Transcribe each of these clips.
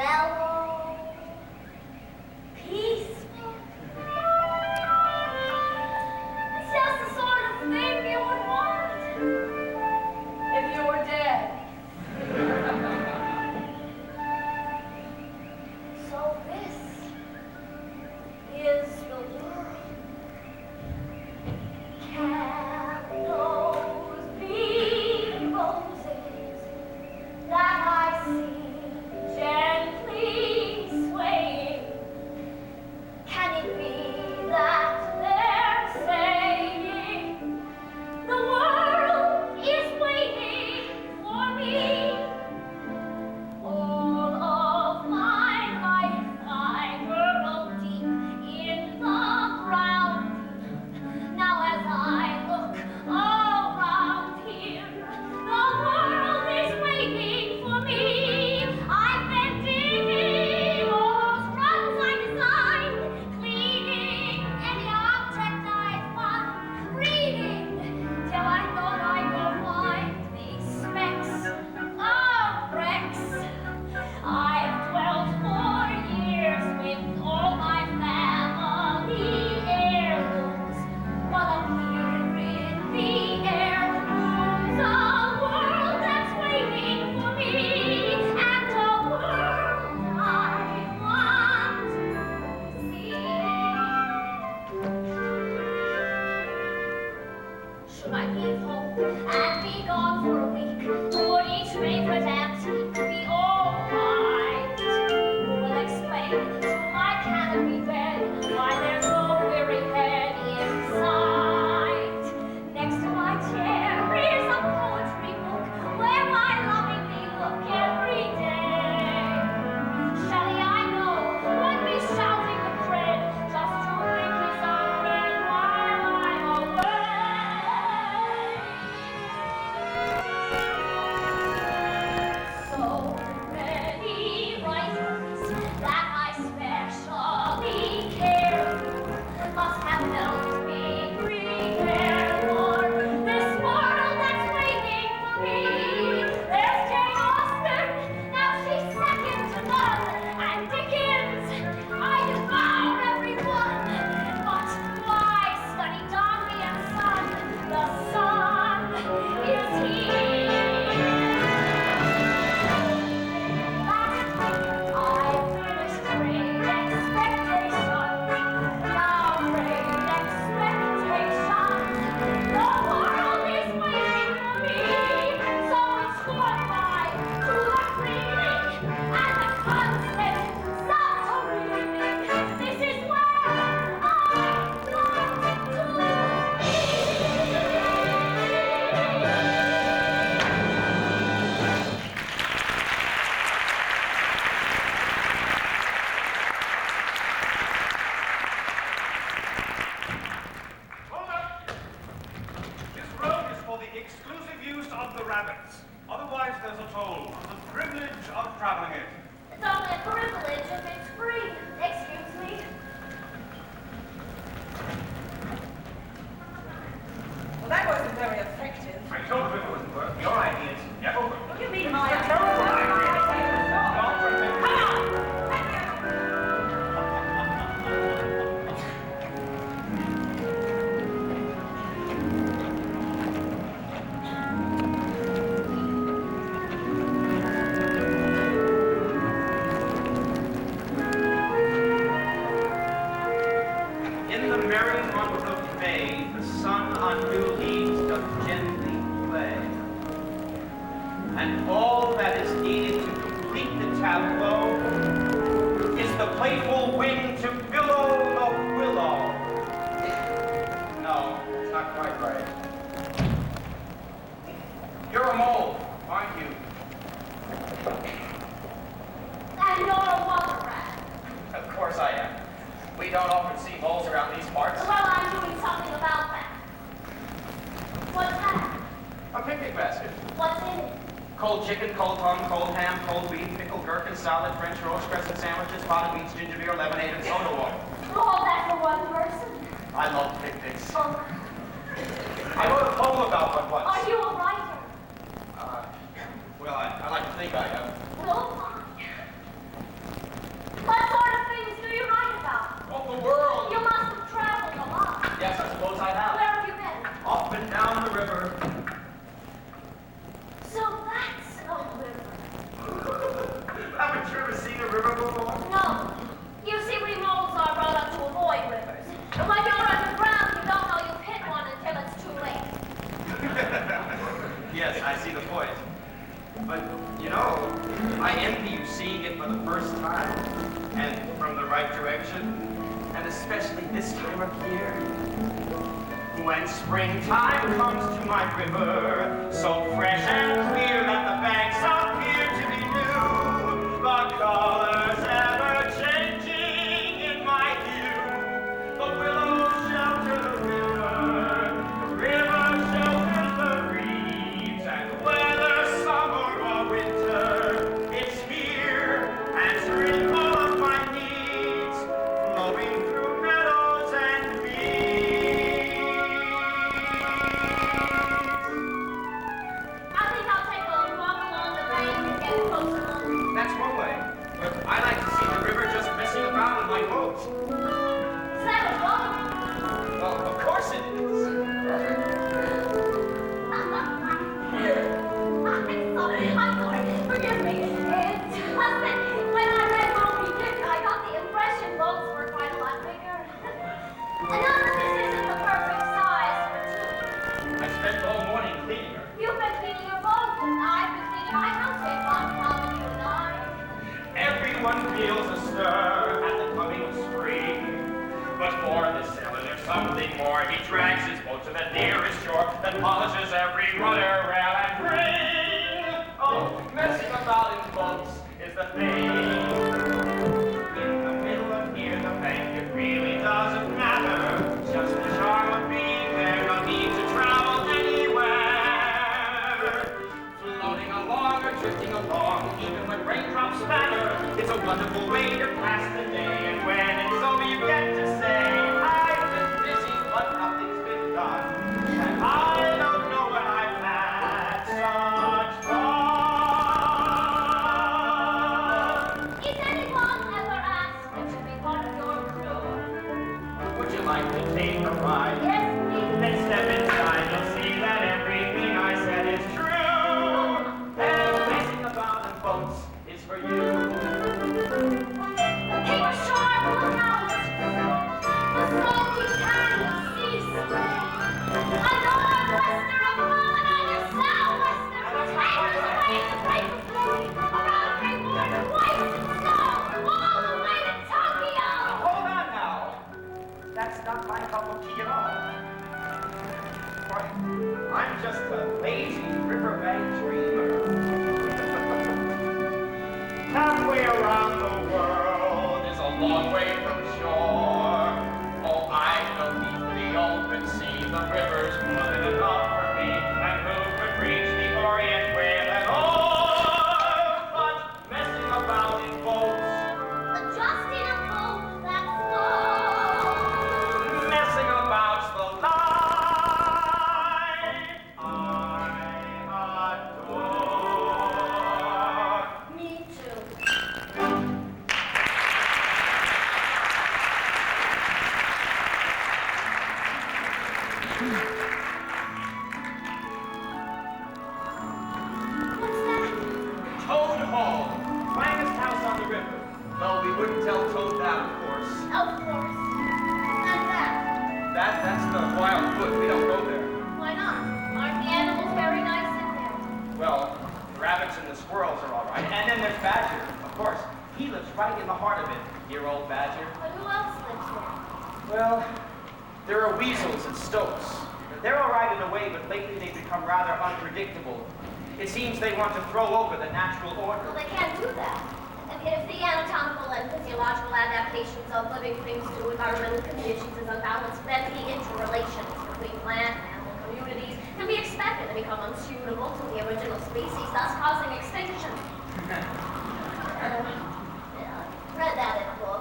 mellow, peaceful. It's just the sort of thing you would want if you were dead. So this is the world. Candles be roses that I see gently swaying. Can it be that they're saying the world is waiting for me? All of my life I burrowed deep in the ground. Now as I look around here, the world is waiting for me. I've been digging all those runs I designed, cleaning any object I find, reading till I thought I would find these specks of wrecks. I've dwelt for years with all my family heirlooms, but I'm here in the heirlooms, a world that's waiting for me, and a world I want to see. Should I leave home and be gone for a week? Would each favorite antique be all right? Who will explain to my canopy bed why there's no weary head in sight? Next to my chair is a poetry book where I lovingly look every day. Shelley, I know, would be shouting with dread just to make his own bed while I'm away. So many writers that I specially care must have helped me prepare for this world that's waiting for me. There's Jane Austen, now she's second to none, and Dickens, I devour every one. But why study Dombey and Son? The sun is here. I finished Great Expectations. Now Great Expectations. The world is waiting for me. So it's goodbye to the cleaning and the constant subterranean. This is where I want to be. Hold up! This road is for the exclusive use of the rabbits. Otherwise, there's a toll. The privilege of traveling it. It's only a privilege if it's free. Excuse me. Well, that wasn't very effective. I told you it wouldn't work. Your ideas never work. What do you mean, my terrible idea? In the merry month of May, the sun on new leaves doth gently play. And all that is needed to complete the tableau is the playful wing to billow the willow. No, it's not quite right. You're a mole, aren't you? And you're a water rat. Of course I am. We don't often see moles around these parts. Well, I'm doing something about that. What's that? A picnic basket. What's in it? Cold chicken, cold tongue, cold ham, cold beef, pickled gherkin, salad, French rolls, crescent sandwiches, potted beans, ginger beer, lemonade, and soda water. All that for one person? I love picnics. Oh, I wrote a poem about one once. are you a writer? Well, I like to think I am. No, fine. and down the river. So that's a river. Haven't you ever seen a river before? No. You see, we moles are brought up to avoid rivers. And when you're underground, you don't know you've hit one until it's too late. Yes, I see the point. But, you know, I envy you seeing it for the first time, and from the right direction, and especially this time of year. When springtime comes to my river, so fresh and clear that the banks appear to be new, the colors ever changing in my view. The willows shelter the river shelters the reeds, and whether summer or winter, it's here, answering all of my needs, flowing through meadows and fields. I think I'll take a walk along the bank and get closer. That's one way. But I like to see the river just messing about in my boat. Is that a boat? Well, of course it is. I'm sorry. Forgive me. It's just that when I read Moby Dick, I got the impression boats were quite a lot bigger. And now that this isn't the perfect size for two. I spent the whole morning cleaning her. You've been cleaning your boat, and I've been cleaning my house. It's fun how you and I. Everyone feels a stir at the coming of spring. But for the sailor, there's something more. He drags his boat to the nearest shore, then polishes every rudder, rail, and ring. Oh, messing about in boats is the thing. In the middle of near the bank, it really doesn't matter. Just the charm of being there, no need to travel anywhere. Floating along or drifting along, even when raindrops spatter, it's a wonderful way to pass the day. And when it's over, you get to say, I've been busy, but nothing's been done. And I don't know when I've had such fun. Is anyone ever asked if to be part of your crew? Would you like to take a ride? Yes, please. Then step inside, you'll see that everything I said is true. And racing about in boats is for you. Keep a sharp lookout. The salty canyon sea spray. I know I'm wester of Rome and I'm your southwester. Papers away in the papers play. Around Cape Horn, white and snow. All the way to Tokyo. Hold on now. That's not my cup of tea at all. Why, I'm just a lazy riverbank dreamer. Halfway around the world is a long way from shore. Oh, I've no need for the open sea. The river's more than enough for me. And who could reach the Orient Whale at all? But messing about in boats, Just in a boat that's full. messing about's the life I adore. Me too. What's that? Toad Hall, finest house on the river. Though we wouldn't tell Toad that, of course. Of course. And that. That's the wild foot. We don't go there. Why not? Aren't the animals very nice in there? Well, the rabbits and the squirrels are all right. And then there's Badger, of course. He lives right in the heart of it. Dear old Badger. But who else lives there? Well, there are weasels and stoats. They're all right in a way, but lately they've become rather unpredictable. It seems they want to throw over the natural Well, order. they can't do that. And if the anatomical and physiological adaptations of living things to environmental conditions is unbalanced, then the interrelations between plant and animal communities can be expected to become unsuitable to the original species, thus causing extinction. Read that in a book.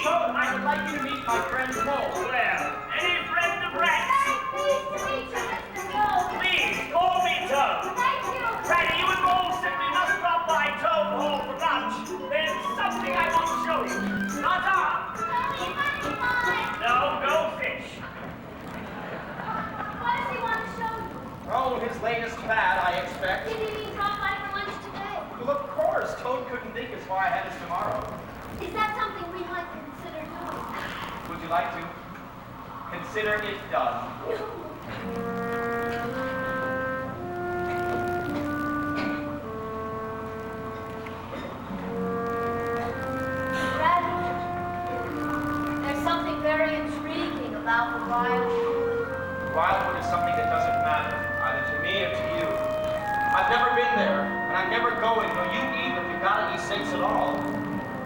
My friend Mole. Well, any friend of rats? Pleased to meet you, Mr. Joe. Please, call me Toad. Thank you. Ratty, you and Mole simply must stop by Toad Hall why I had this tomorrow. Is that something we might consider doing? Would you like to? Consider it done. There's something very intriguing about the wildwood. Wildwood is something that doesn't matter, either to me or to you. I've never been there, and I'm never going, nor you either, if you've got any sense at all.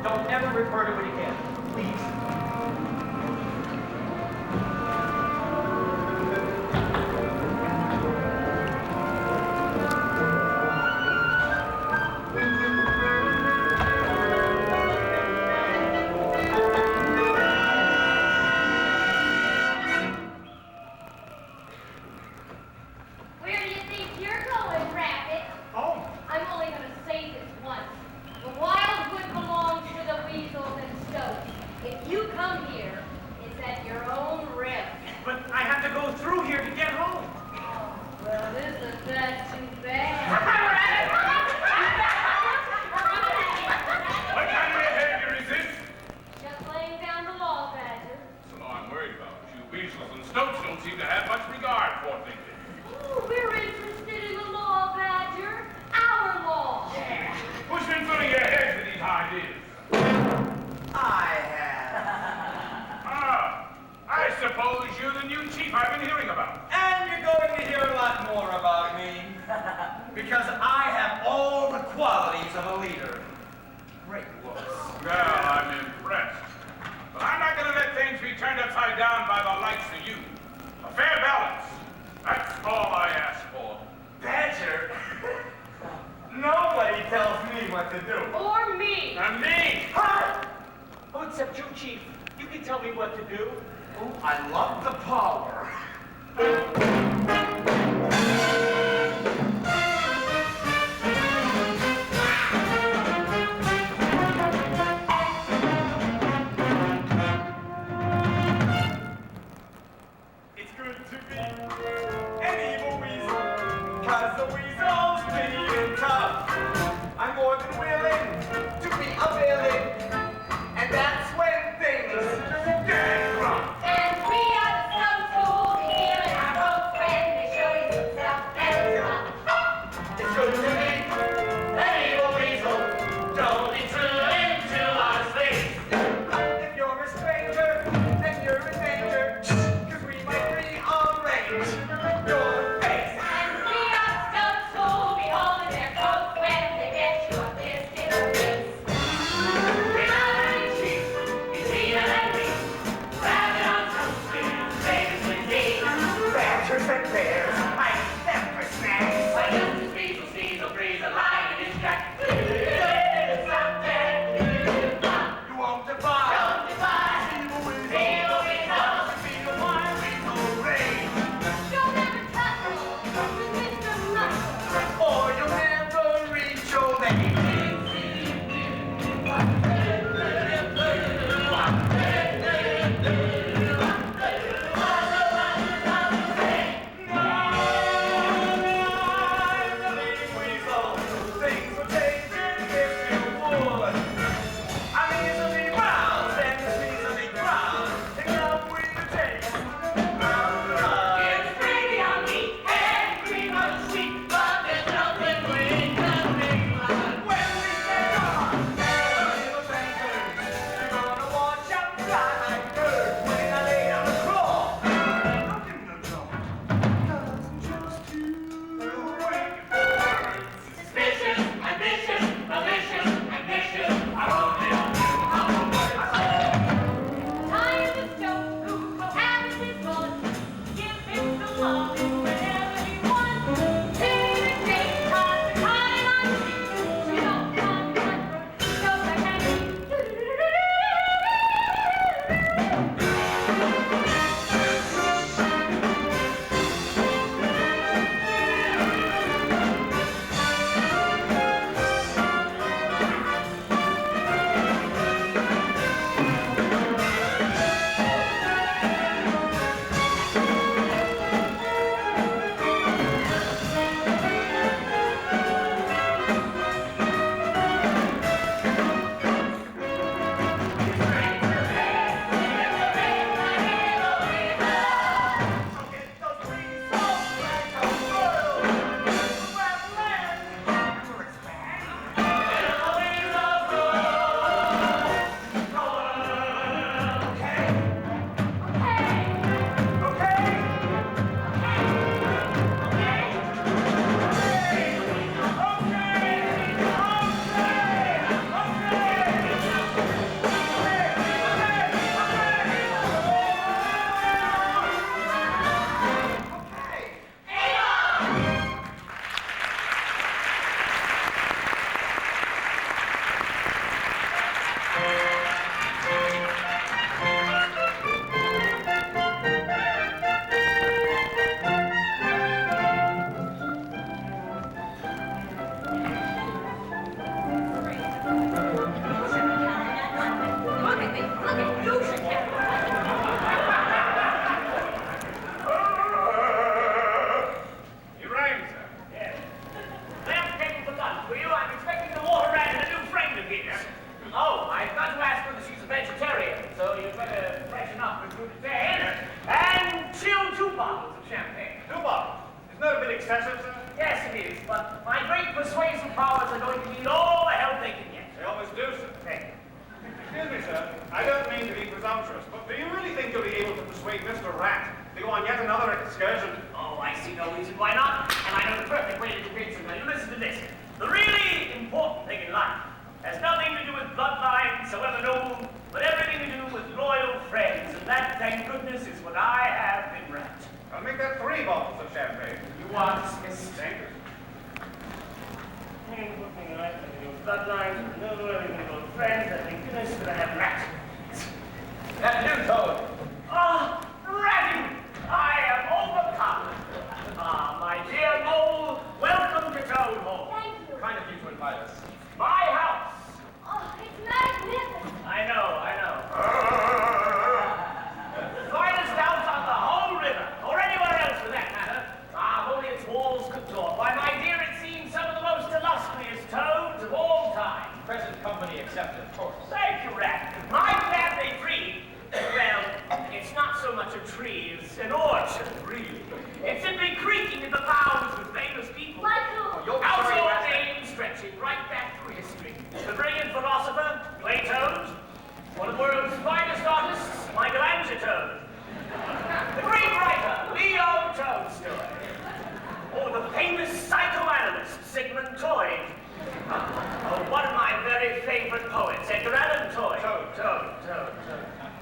Don't ever refer to it again, please. Where do you think you're going, Rabbit? Home. I'm only going to say this once. The wildwood belongs to the weasels and stoats. If you come here, it's at your own risk. But I have to go through here to get home. Well, isn't that too bad? What kind of behavior is this? Just laying down the law, Badger. So I'm worried about. You weasels and stoats don't seem to have much regard for things. Oh, we're interested in the law, Badger. Our law. Who's been filling your heads with these ideas? I have. I suppose you're the new chief I've been hearing about. And you're going to hear a lot more about me. Because I have all the qualities of a leader. Great looks. Well, I'm impressed. But I'm not going to let things be turned upside down by the likes of you. A fair balance. That's all I ask for. Badger. Nobody tells me what to do. Or me. And me! Oh, except you, Chief. You can tell me what to do. Oh, I love the power. It's good to be an evil weasel, 'cause the weasel's being tough. I'm more than willing to be a villain, and that's when things get rough. And we are the sons who here in our own friend Oh, I forgot to ask her that she's a vegetarian, so you'd better freshen up with gluten and chill 2 bottles of champagne. 2 bottles. Isn't that a bit excessive, sir? Yes, it is, but my great persuasive powers are going to need all the help they can get. They always do, sir. Thank you. Excuse me, sir. I don't mean to be presumptuous, but do you really think you'll be able to persuade Mr. Rat to go on yet another excursion? Oh, I see no reason why not, and I know the perfect way to convince him. Now, you listen to this. The really important thing in life has nothing to do with bloodlines, however noble, but everything to do with loyal friends, and that, thank goodness, is what I have in Rat. I'll make that 3 bottles of champagne. You are dismissed. Thank you. Bloodlines, noble, everything to do with friends, and thank goodness that I have Rat. And you, Toad. Ah, Ratty! I am overcome. Ah, my dear mole, welcome to Toad Hall. Thank you. Kind of you to invite us. My house. Oh, it's magnificent. I know. The finest house on the whole river, or anywhere else for that matter. Ah, only its walls could talk. Why, my dear, it seems some of the most illustrious toads of all time. Present company accepted, of course. Thank you, Rat. My family tree, well, it's not so much a tree as an orchard, really. It's simply creaking in the boughs with famous people. Like who? You'll be Household sorry, Rat. names stretching right back through history. The brilliant philosopher, Plato. One of the world's finest artists, Michelangelo. The great writer, Leo Tolstoy. Or the famous psychoanalyst, Sigmund Freud. Oh, one of my very favorite poets, Edgar Allan Poe. Toad.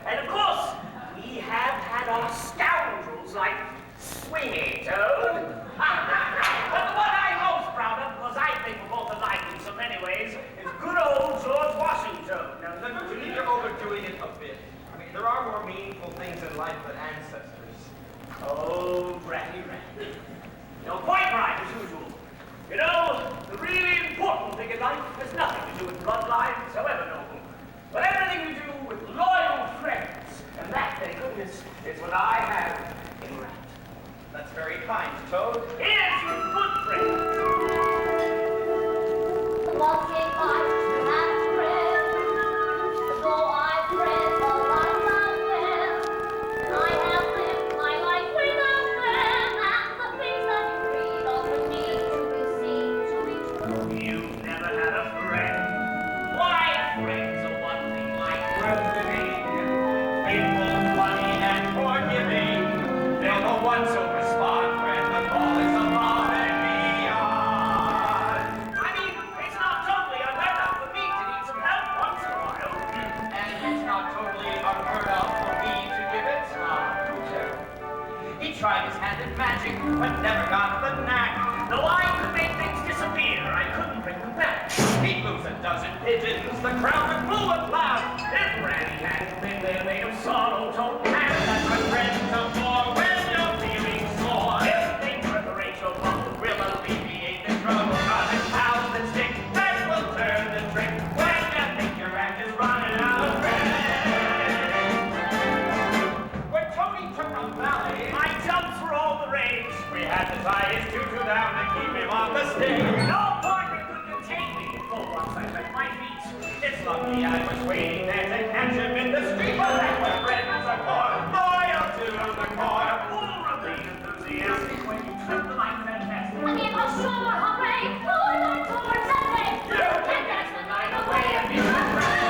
And of course, we have had our scoundrels like Swingy Toad. But the one I'm most proud of, because I think we're both alike in so many ways, is good old George Washington. Now, Don't you think you're overdoing it a bit? I mean, there are more meaningful things in life than ancestors. oh, Ratty. You're quite right, as usual. You know, the really important thing in life has nothing to do with bloodlines, however noble, but everything to do with loyal friends. And that, thank goodness, is what I have in Rat. That's very kind, Toad. Here's your good friend. Walking by that friend, though I've read the life of them, I have lived my life without them, and the things that you read often need to be seen to be true. You've never had a friend. Why, friends are one thing like brothering, faithful, funny, and forgiving. They're the ones who respond when the call is above and beyond. I mean, it's not totally unheard of for me to need some help once in a while. And it's not totally unheard of for me to give it. He tried his hand at magic, but never got the knack. Though I could make things disappear, I couldn't bring them back. He'd lose a dozen pigeons, the crowd would boo and laugh. If Randy hadn't been there, made of sorrow, told man, that's what friends are for when you're feeling sore. If they preparate your bubble, will alleviate the trouble. Cause it's pals that stick, that will turn the trick. When you think your act is running out of breath. When Tony took a valley, My jumps were all the rage. We had to tie his tutu down and keep him on the stage. No partner could contain me. Oh, once I left my feet. It's lucky I was waiting there to catch him in the street. But that was friends are for loyal to the core. Horribly enthusiastic when you trip like fantastic. I mean, oh sure, hooray, forward towards that way. You can dance the night away and be my friend.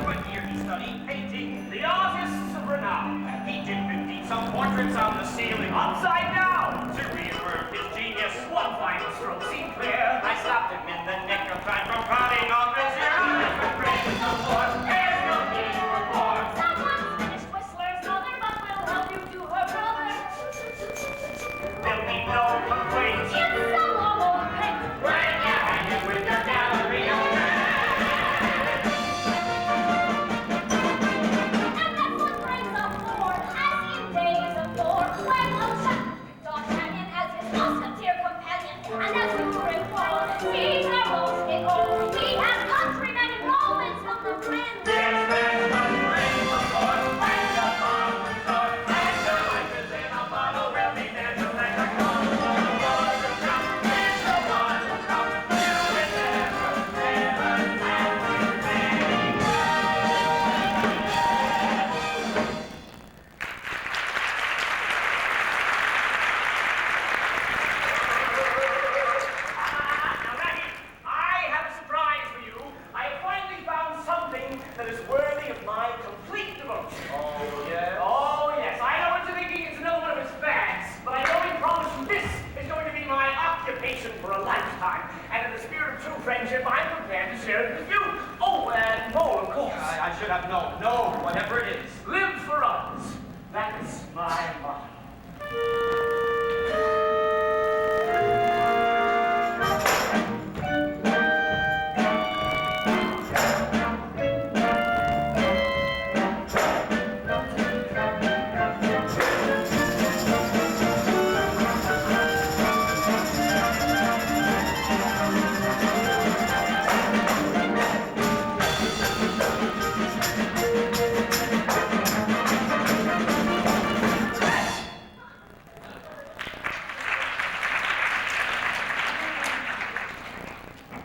One year he studied painting, the artists of renown. He did 50 some portraits on the ceiling, upside down. To rework his genius, one final stroke seemed clear. I stopped him in the nick of time from prodding on his ear. Friends no more, there's no need for more. Someone's finished Whistler's mother, but we'll help you do her brother. There'll be no complaints. It's so long, hey. When you hang it with your gallery of friends. And that's what brings us forward, as in days of yore, when O'Shea D'Artagnan as his musketeer companion, and as we were informed, he's our most in all. We have countrymen and Romans from the friends. Yes, there's no rain before, when the bomb resort, and the life is in a bottle, we'll be there to let the call of the war. friendship I'm prepared to share it with you. Oh, and more, of course. I should have known. No, whatever it is. Live for others. That's my motto.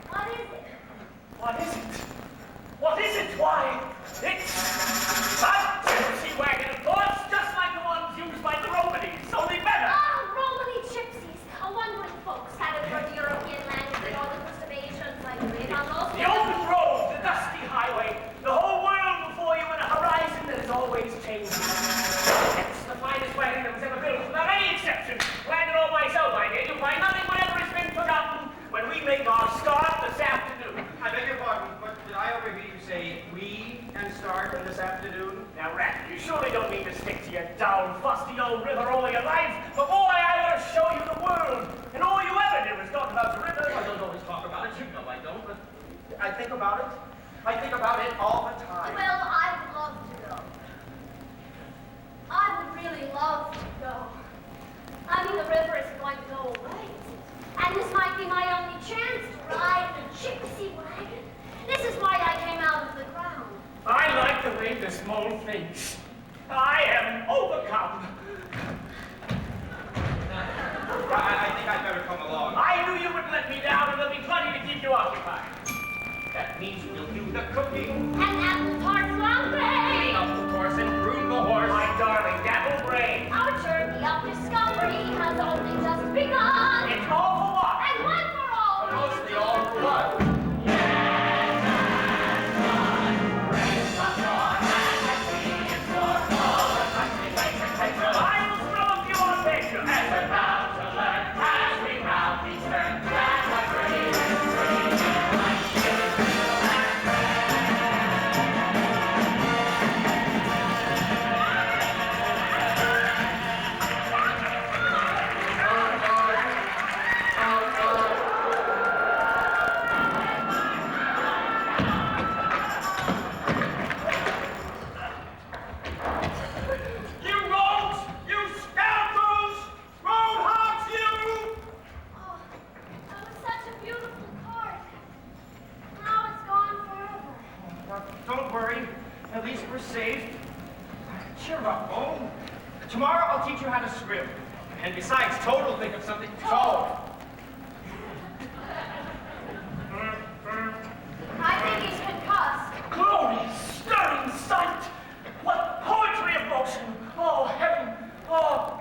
What is it? What is it? What is it? Why, it's a gypsy wagon, of course, just like the ones used by the Romanies, only better. Ah, Romany gypsies. A wandering folks having heard European language and all the coast of Asia and Siberia. The open road, the dusty highway, the whole world before you and a horizon that is always changing. It's the finest wagon that was ever built, without any exception. Planned it all myself, I did. You'll find nothing whatever has been forgotten when we make our start this afternoon. I beg your pardon, but did I overhear you say we can start this afternoon? Now, Rat, you surely don't mean to stick to your dull, fusty old river all your life. But boy, I want to show you the world. And all you ever did was talk about the river. I don't always talk about it. You know I don't, but I think about it. I think about it all the time. Well, I'd love to go. I would really love to go. I mean, the river isn't going to go away, is it? And this might be my only chance to ride in a gypsy wagon. This is why I came out of the ground. I like the way this mole thinks. I am overcome. I think I'd better come along. I knew you wouldn't let me down, and there'll be plenty to keep you occupied. That means we'll do the cooking. And apple tart flambe. Clean up the course and groom the horse. My darling dapple brain. Our journey of discovery has only just begun. It's all for what? And one for all. Mostly all for what? I will throw a few on picture. As we're bound to learn, as we round each turn, that's what free is You rogues! You scoundrels! Roadhogs, you! Oh, that was such a beautiful cart. Now it's gone forever. Well, don't worry. At least we're safe. Cheer up, Bo. Tomorrow I'll teach you how to swim. And besides, Toad will think of something. Toad! I think he's concussed. Glorious, stirring sight! What poetry of motion! Oh, heaven! Oh!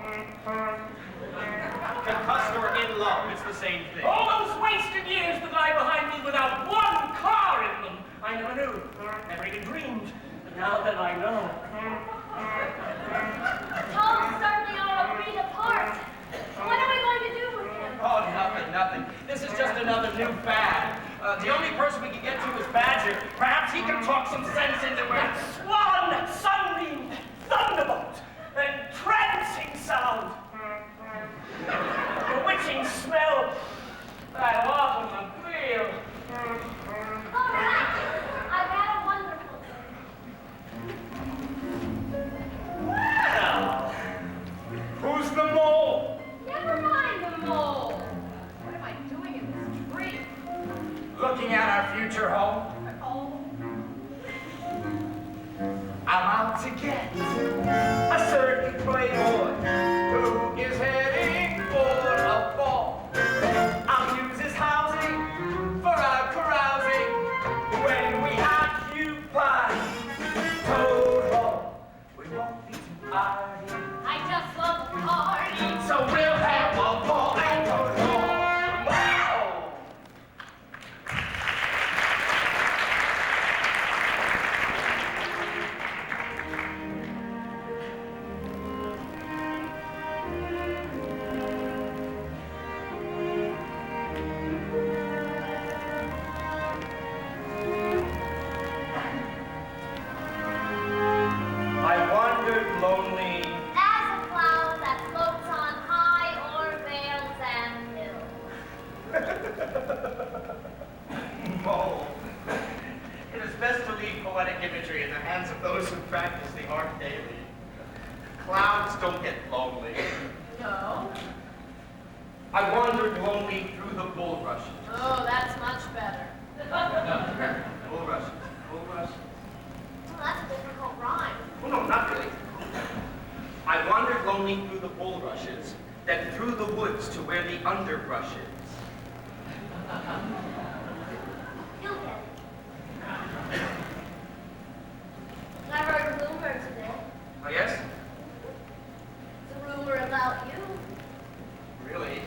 Concussed or in love, it's the same thing. All those wasted years that lie behind me without one car in them! I never knew, never even dreamed. But now that I know. Tom certainly ought to breed apart. What are we going to do with him? Oh, nothing. This is just another new fad. The only person we can get to is Badger. Perhaps he can talk some sense into it. Swan, sunbeam, thunderbolt, entrancing sound. Bewitching smell. That awful appeal. All right. I've had a wonderful day. Well, Who's the mole? Never mind the mole. What am I doing in this tree? Looking at our future home. Oh, I'm out to get a certain playboy who is heading for a ball. I'll use his housing for our carousing when we occupy Toad Hall. We won't be too arty, I just love the party. so we'll have a ball at Toad Hall. Wow! practice the art daily. Clouds don't get lonely. No. I wandered lonely through the bulrushes. Oh, that's much better. Bulrushes. Bulrushes. Well, that's a difficult rhyme. Oh, no, not really. I wandered lonely through the bulrushes, then through the woods to where the underbrush is. You'll get it. I heard a rumor today. Oh, yes? It's a rumor about you. Really?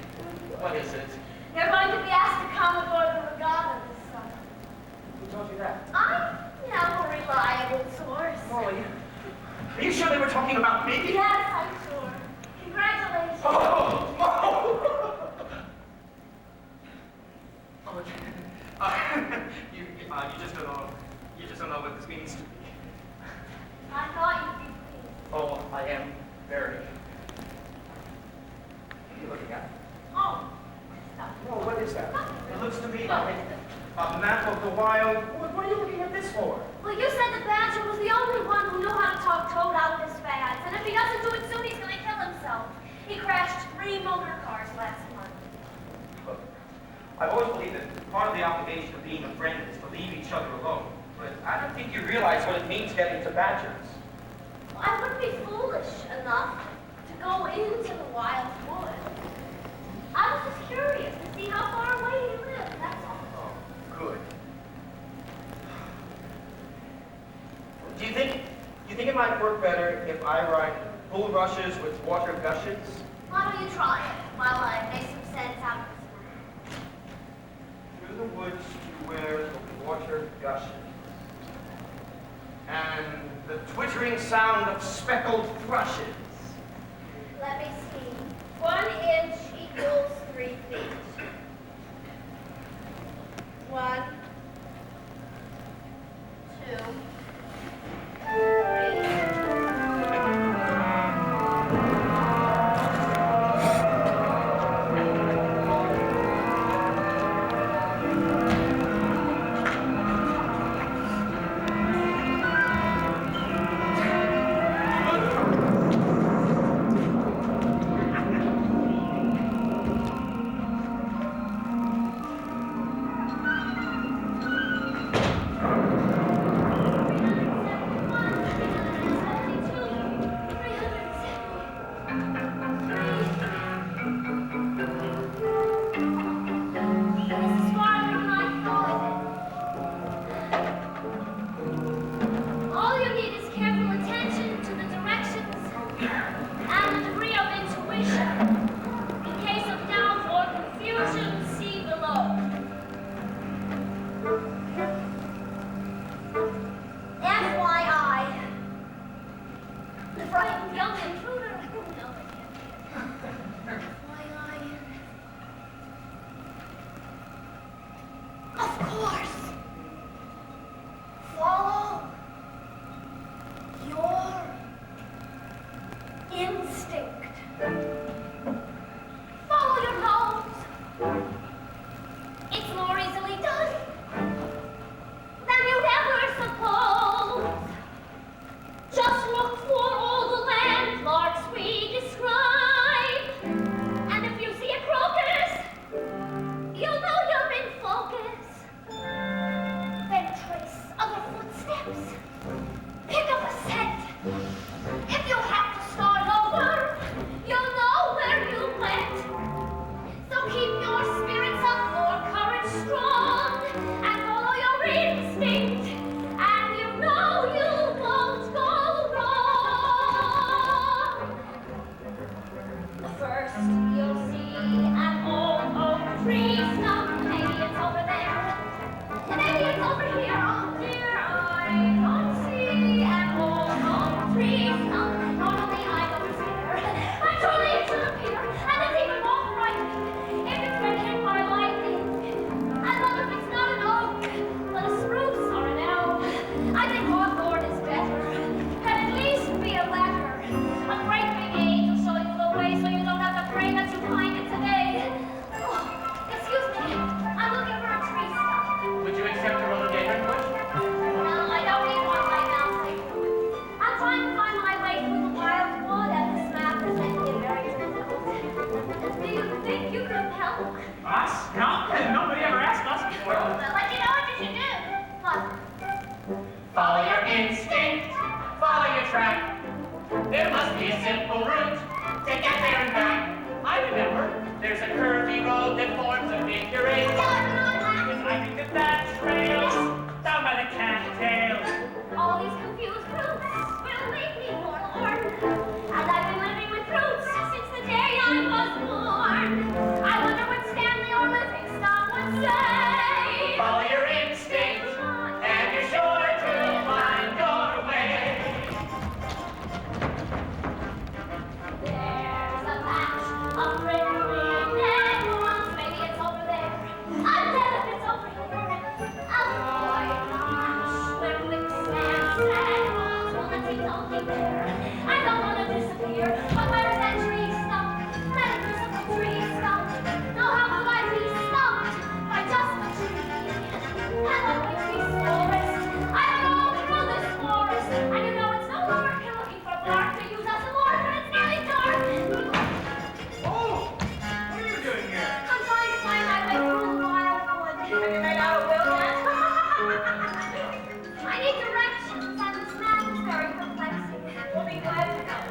What is it? You're going to be asked to come aboard the regatta this summer. Who told you that? I am a reliable source. Molly, are you sure they were talking about me? Yes, I'm sure. Congratulations. Oh! Oh! you just don't know what this means to me. I thought you'd be pleased. Oh, I am very. What are you looking at? Oh, stop. Oh, what is that? It looks to me What? like a map of the wild. What are you looking at this for? Well, you said the badger was the only one who knew how to talk Toad out of his fads, and if he doesn't do it soon, he's going to kill himself. He crashed 3 motor cars last month. Look, I've always believed that part of the obligation of being a friend is to leave each other alone. But I don't think you realize what it means getting to badgers. Well, I wouldn't be foolish enough to go into the wild woods. I was just curious to see how far away he lived, that's all. Oh, good. Do you think it might work better if I ride bulrushes with water gushes? Why don't you try it while I make some sense out of this matter? Through the woods to where the water gushes. And the twittering sound of speckled thrushes. Let me see. 1 inch equals 3 feet. 1, 2, 3. All you need is careful attention to the directions and a degree of intuition. In case of doubt or confusion, see below. FYI, the frightened young intruder. No, FYI. Of course. Follow your instinct. Follow your nose. It's more easily done than you'd ever suppose. Just look for all the landmarks we describe. And if you see a crocus, you'll know you're in focus. Then trace other footsteps. Pick up a scent. If you have to start over, you'll know where you went. So keep your spirits up, your courage strong, and follow your instinct. And you know you won't go wrong. First, you'll see an old oak tree stump. Maybe it's over there. Maybe it's over here. Oh dear, I don't see an old oak tree stump. Normally I don't see her. Actually, it should appear, and it's even more frightening if it's been hit by lightning. And what if it's not an oak, but a spruce or an elm? I think hawthorn is better, and at least be a lacquer. A great big age will show you the way, so you don't have to pray that you find it today. Oh, excuse me, I'm looking for a tree stump. Would you accept a rhododendron bush? us? No, nobody ever asked us before. Well, let you know what you should do. What? Follow your instinct, follow your track. There must be a simple route to get there and back. I remember, there's a curvy road that forms a figure eight. I think that trails down by the cattails. All these confused roots will leave me forlorn. And I've been living with roots since the day I was born. I wonder what Stanley or Livingstone would say. Follow your instinct, and you're sure to find your way. There's a patch of green acorns. Maybe it's over there. I'm dead if it's over here. Avoid the patch where quicksand acorns. Well, the teeth only there. I don't want to disappear. But where is that tree stump? That invisible tree stump. Now how could I be stumped by just a tree? And the tree's forest. I don't know through this forest. And you know it's no longer looking for bark to use as a mortar, but it's nearly dark. Oh, what are you doing here? I'm trying to find my way through the wildwood. Have you made out a will yet? I need directions, and this map is very perplexing. We'll be glad to help.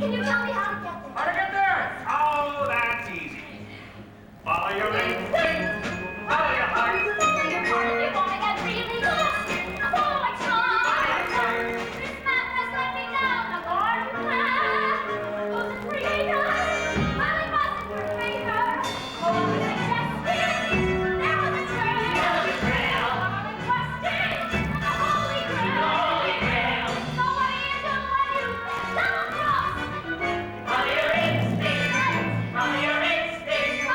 Can you tell me how to get there? How to get there? Oh, that's easy. Follow your instinct, follow your heart. If you want to get really lost, oh, I try. This map has led me down a garden path. Was it freedom? Well, it wasn't for favor. Oh, it was suggested. There was a trail. Oh, it trusted. The Holy Grail. So what do you do when you stumble across? Follow your instinct, follow your instinct,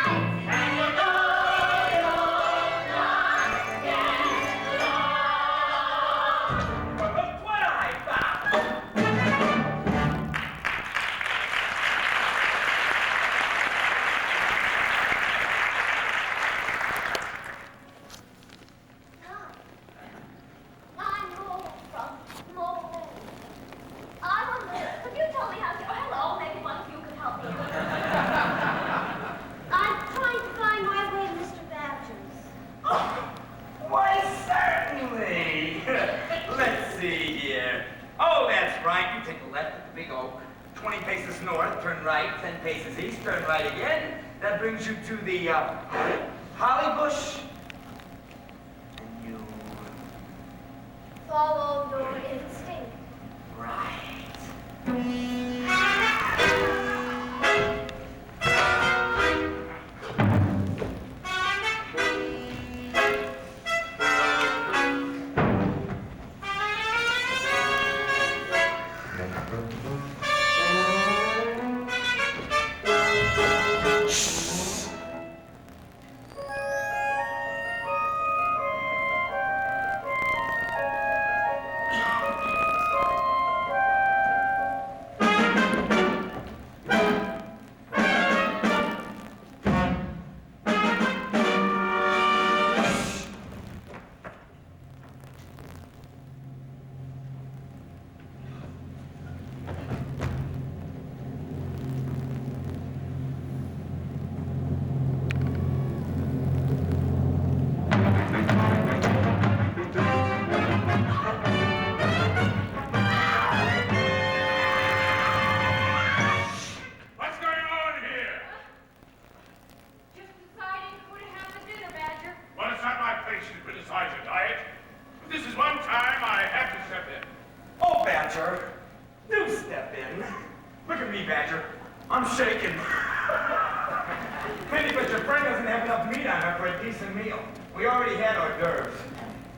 and you'll know you'll not get lost. But look what I found. I'm Mole from Mole. I wonder, could you tell me how to... Hello, maybe one of you could help me. I'm trying to find my way to Mr. Badger's. Why, certainly. Let's see here. Oh, that's right. You take a left at the big oak. 20 paces north, turn right. 10 paces east, turn right again. That brings you to the holly bush. And you... Follow your instinct. Right. What's going on here? Just deciding who to have for dinner, Badger. Well, it's not my place to criticize your diet. But this is one time I have to step in. Oh, Badger. Do step in. Look at me, Badger. I'm shaking. Maybe, but your friend doesn't have enough meat on her for a decent meal. We already had hors d'oeuvres.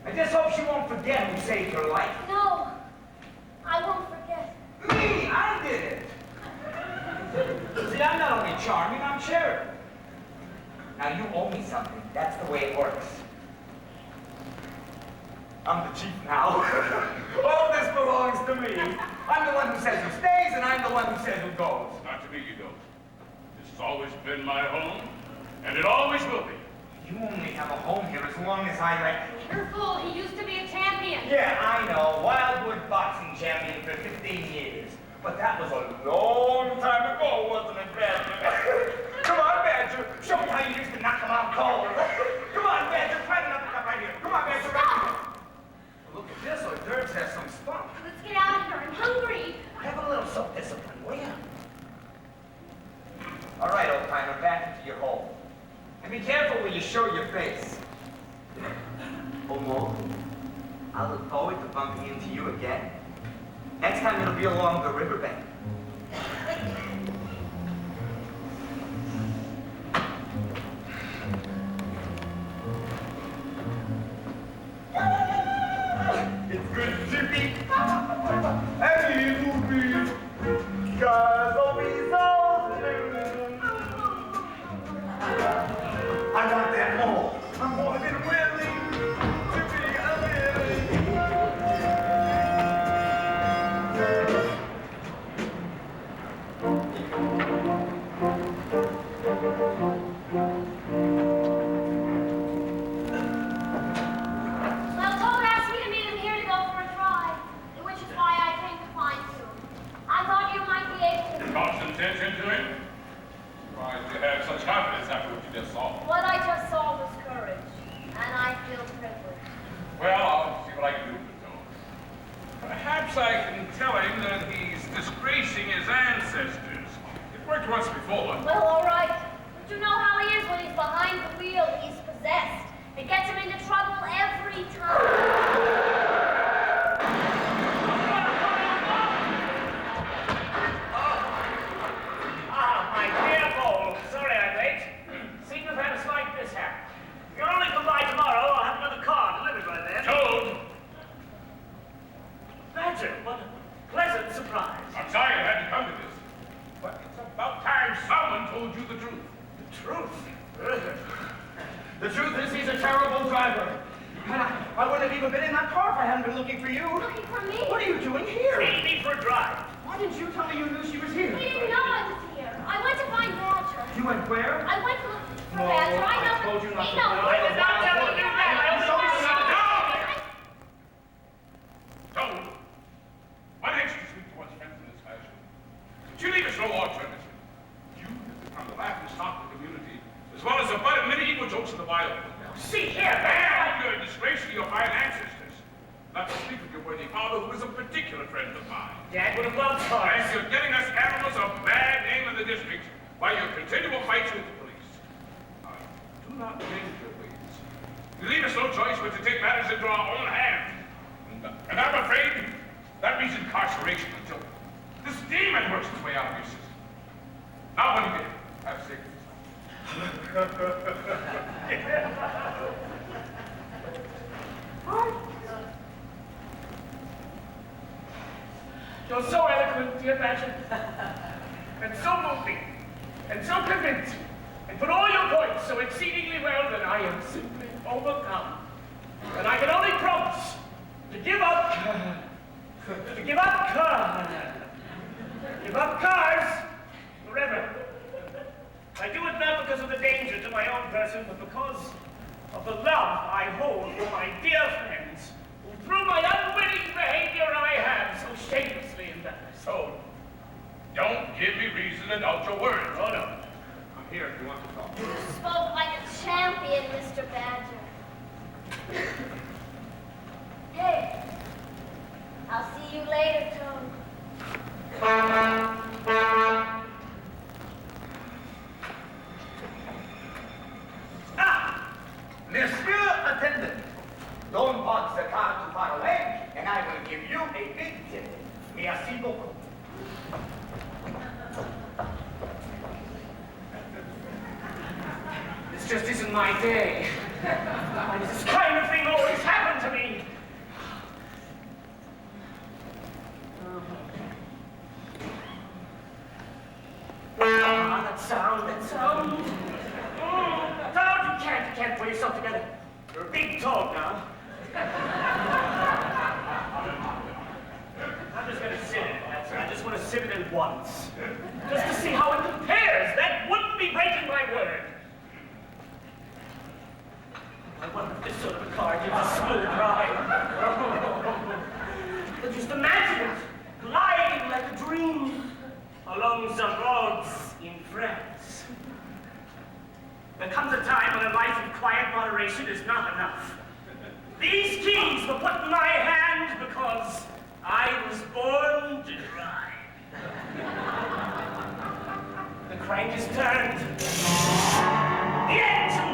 I just hope she won't forget who saved her life. No, I won't forget. Me! I did it! See, I'm not only charming, I'm charitable. Now, you owe me something. That's the way it works. I'm the chief now. All this belongs to me. I'm the one who says who stays, and I'm the one who says who goes. Not to be, you don't. This has always been my home, and it always will be. You only have a home here as long as I let you. You're full. He used to be a champion. Yeah, I know. Wildwood boxing champion for 15 years. But that was a long time ago, wasn't it, Badger? Come on, Badger. Show me how you do And be careful when you show your face. Oh, Mo, I look forward to bumping into you again. Next time it'll be along the riverbank. It's good to be happy to be, 'cause always all new. I want that more. I'm more than willing to be a willing. Well, Toad asked me to meet him here to go for a drive, which is why I came to find you. I thought you might be able to... Cause some attention to him? Surprised you have such confidence after what you just saw. What I just saw was courage, and I feel privileged. Well, I'll see what I can do with Toad. Perhaps I can tell him that he's disgracing his ancestors. It worked once before. Well, all right. But you know how he is when he's behind the wheel. He's possessed. It gets him into trouble every time. My dear Paul, sorry I'm late. Seem to have had a slight mishap. If you'll only come by tomorrow, I'll have another car delivered by then. Toad! Badger, what a pleasant surprise. I'm sorry I had to come to this. But it's about time someone told you the truth. The truth? The truth is he's a terrible driver. And I wouldn't have even been in that car if I hadn't been looking for you. Looking for me? What are you doing here? Take me for a drive. Why didn't you tell me you knew she was here? We didn't know I was here. I went to find Badger. You went where? I went to look for No, Badger. I know. I told you not he to knows. tell. I did not tell you that. I only Sorry, wanted sir. to know. Toad, one anxious to speak to one's friends in this fashion. But you leave us no alternative. You have become the laughing stock of the community, as well as the butt of many evil jokes in the wild. See here, And man. you're a disgrace to your fine ancestors. Not to speak of your worthy father, who is a particular friend of mine. Dad would have loved cars. And you're getting us animals a bad name in the district by your continual fights with the police. I do not change your ways. You leave us no choice but to take matters into our own hands. And I'm afraid that means incarceration until this demon works his way out of your system. Now, when you get it, have safe. You're so eloquent, dear Badger, and so moving, and so convincing, and put all your points so exceedingly well that I am simply overcome. And I can only promise to give up cars forever. I do it not because of the danger to my own person, but because of the love I hold for my dear friends, who through my unwitting behavior I have so shamelessly embarrassed. So, don't give me reason to doubt your words. Oh, no. I'm here if you want to talk. You spoke like a champion, Mr. Badger. Hey, I'll see you later, Toad. Monsieur Attendant, don't park the car too far away, and I will give you a big tip. Merci beaucoup. This just isn't my day. Why does this kind of thing always happen to me? Ah, that sound. Toad, you can't pull yourself together. You're a big Toad now. I'm just gonna sit in it, that's it. I just want to sit in it once. Just to see how it compares. That wouldn't be breaking my word. I wonder if this sort of a car gives a smooth ride. But just imagine it, gliding like a dream along the roads in France. There comes a time when a life of quiet moderation is not enough. These keys were put in my hand because I was born to drive. The crank is turned. The engine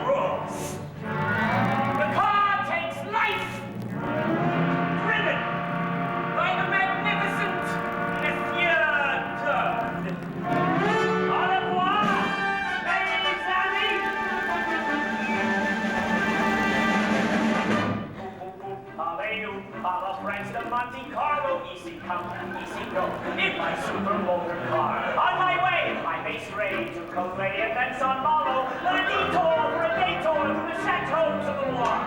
super motor car. On my way, I may stray to Copley and thence on Marlow, but a detour for a detour to the chateaus of the Loire.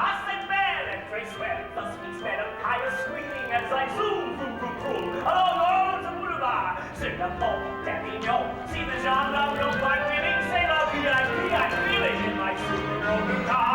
Assenbel and Tracewell, thus speaks men of higher screaming as I zoom, vroom, vroom, vroom, along all the boulevard. Sur le pont d'Avignon, see the gendarme go by winning, say la VIP, I feel it in my super motor car.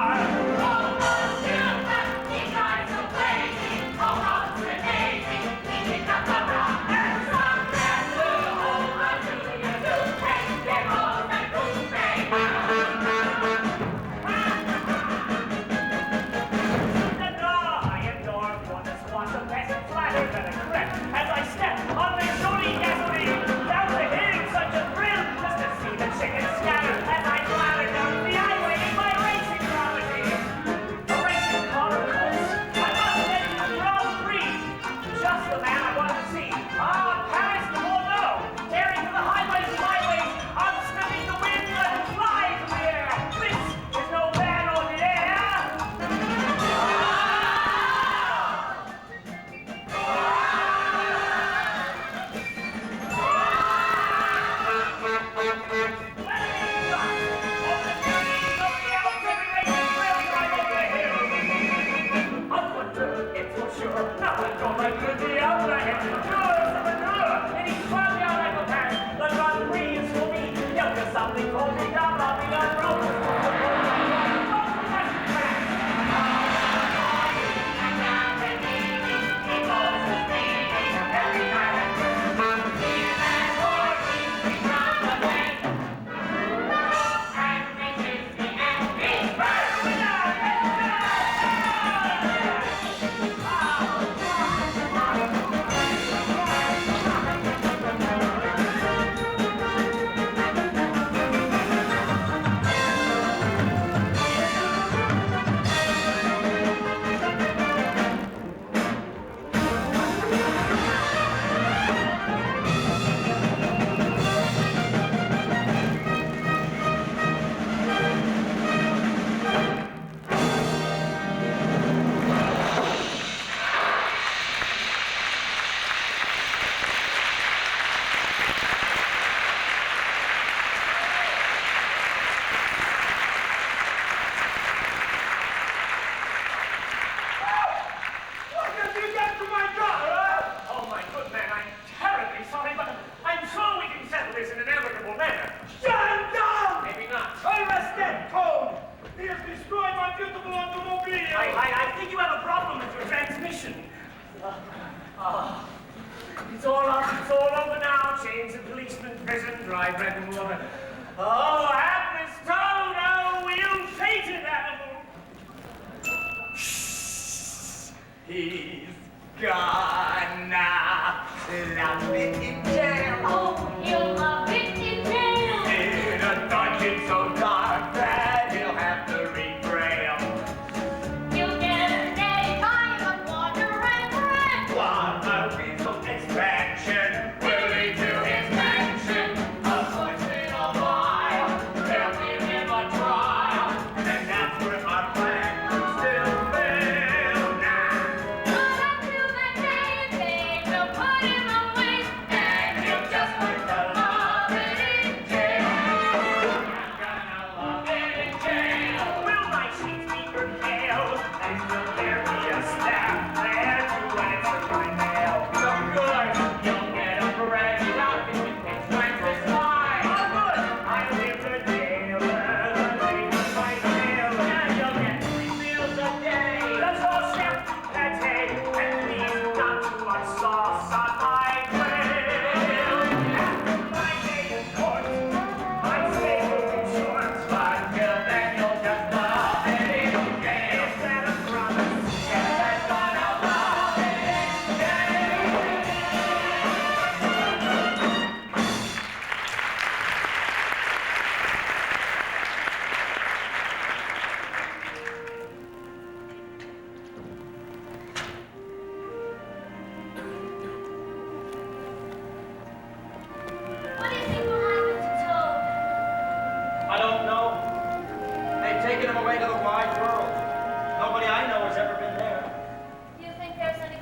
Do you think there's any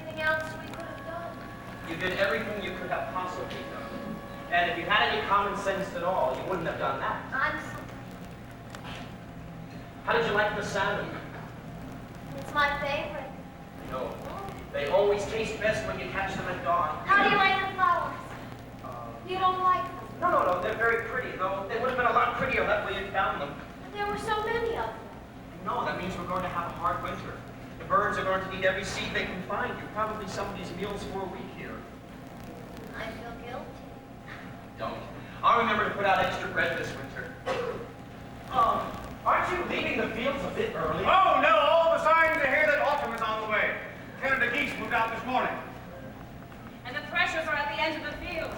You did everything you could have possibly done. And if you had any common sense at all, you wouldn't have done that. I'm How did you like the salmon? It's my favorite. No. They always taste best when you catch them at dawn. How do you like the flowers? You don't like them? No, they're very pretty, though. They would have been a lot prettier that way you found them. There were so many of them. No, that means we're going to have a hard winter. The birds are going to eat every seed they can find. You're probably somebody's meals for a week here. I feel guilty. Don't. I'll remember to put out extra bread this winter. Aren't you leaving the fields a bit early? Oh, no, all the signs are here that autumn is on the way. Canada geese moved out this morning. And the threshers are at the edge of the field.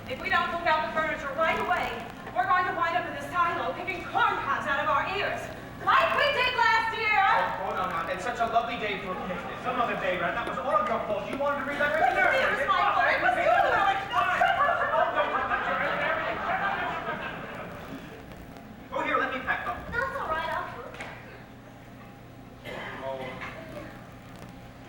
If we don't move out the furniture right away, we're going to wind up in the silo picking corn cobs out of our ears. Like we did last year! Oh, no. It's such a lovely day for a picnic. Some other day, Red. That was all of your fault. You wanted to read that right It was my fault. It was you, Alex. Oh, here, let me pack up. That's all right, I'll do it. Oh,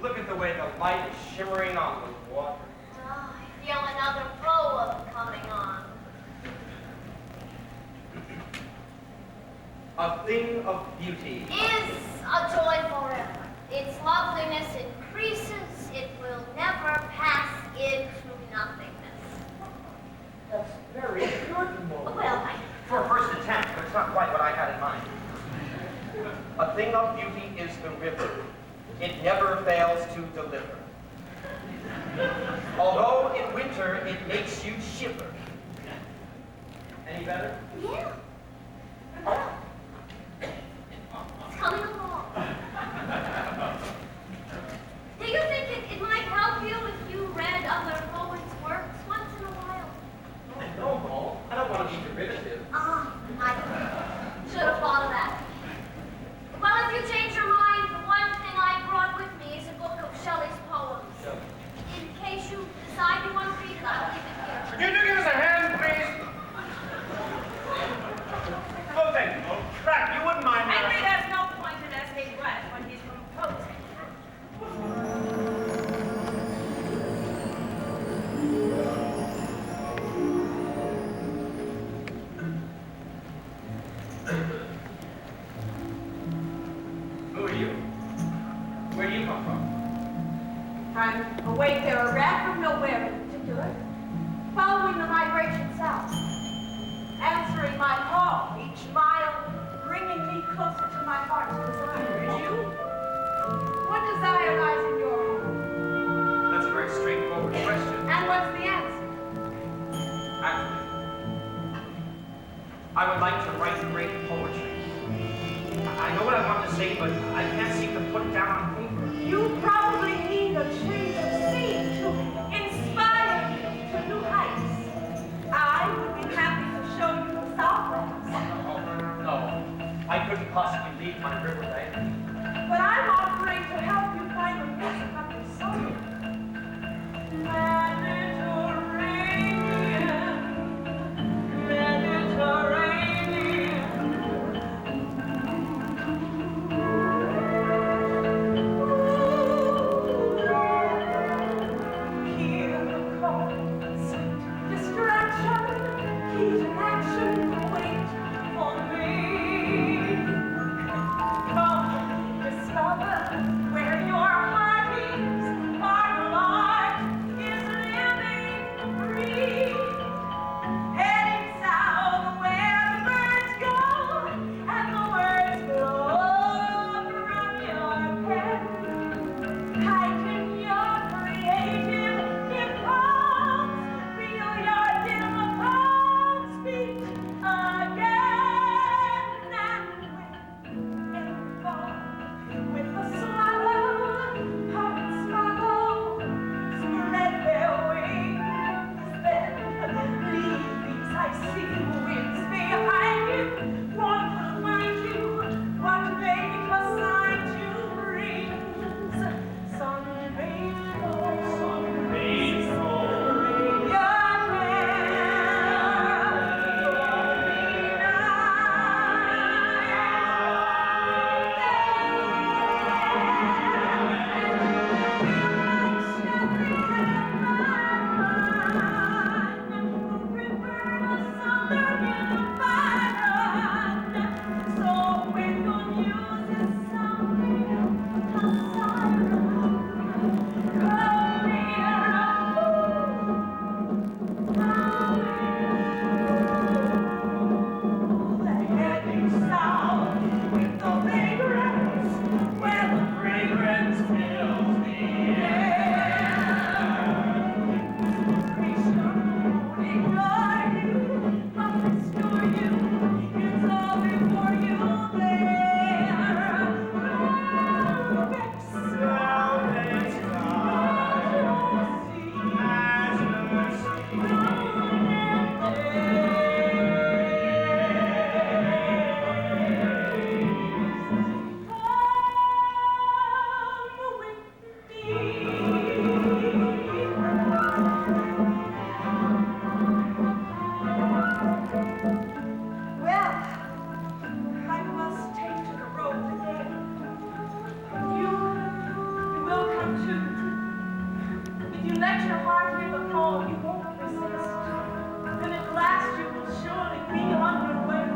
look at the way the light is shimmering on the water. Oh, I feel another flow of coming on. A thing of beauty. Is a joy forever. Its loveliness increases. It will never pass into nothingness. That's very good, Mona. Well, For a first attempt, but it's not quite what I had in mind. A thing of beauty is the river. It never fails to deliver. Although in winter it makes you shiver. Any better? Yeah. It's coming along. Do you think it might help you if you read other poets' works once in a while? No, Mo. I don't want to be derivative. I should have thought of that. Well, if you change your mind, the one thing I brought with me is a book of Shelley's poems. In case you decide you want to read it, I'll leave it here. Could you give us a hand, please? Oh, thank you. Frank, you wouldn't mind Henry has no point in asking Brett when he's composing. Who are you? Where do you come from? I'm a wayfarer back from nowhere in particular, following the migration south, answering my call each mile, bringing me closer to my heart's desire. And you? What desire lies in your heart? That's a very straightforward question. And what's the answer? Actually, I would like to write great poetry. I know what I want to say, but I can't seem to put it down on paper. You probably need a change of scene to inspire you to new heights. I would be happy to show you the Southlands. Oh, no. I couldn't possibly leave my river right. But I'm offering to help you find the music of your soul. Mediterranean, Mediterranean. Hear the call, sweet distraction, keep in action, wait for me. Come, discover Well, I must take to the road today. You will come too. If you let your heart hear the call, you won't resist. Then at last you will surely be on your way,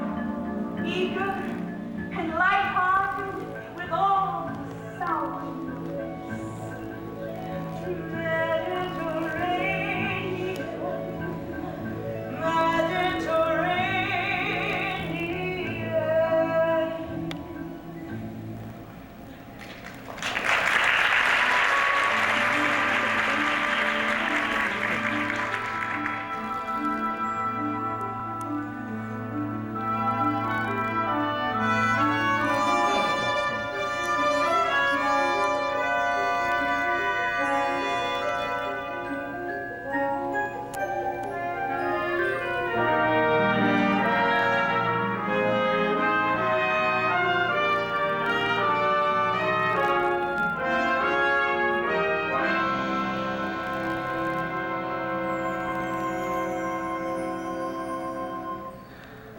eager and light-hearted with all the sour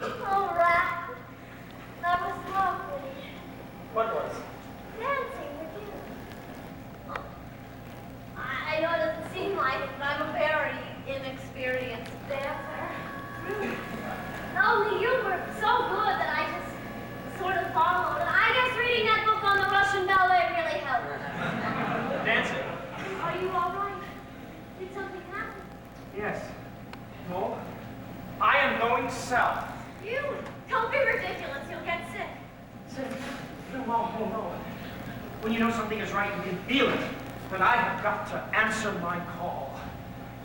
All right. That was lovely. What was? Dancing with you. I know it doesn't seem like it, but I'm a very inexperienced dancer. Only you were so good that I just sort of followed. And I guess reading that book on the Russian ballet really helped. Dancing? Are you all right? Did something happen? Yes. No. I am going south. You? Don't be ridiculous. You'll get sick. Sick? No, no. When you know something is right, you can feel it. But I have got to answer my call.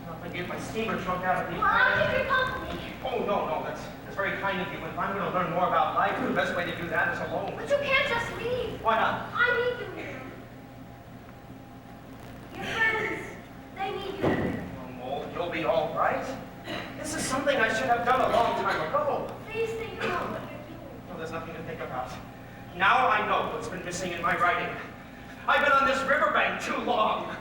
Not to get my steamer trunk out of the... Well, I'll keep you company. Oh, no, that's very kind of you. If I'm going to learn more about life, the best way to do that is alone. But you can't just leave. Why not? I need you here. Your friends, they need you here. Oh, you'll be all right. This is something I should have done a long time ago. Please think about what you're doing. No, there's nothing to think about. Now I know what's been missing in my writing. I've been on this riverbank too long.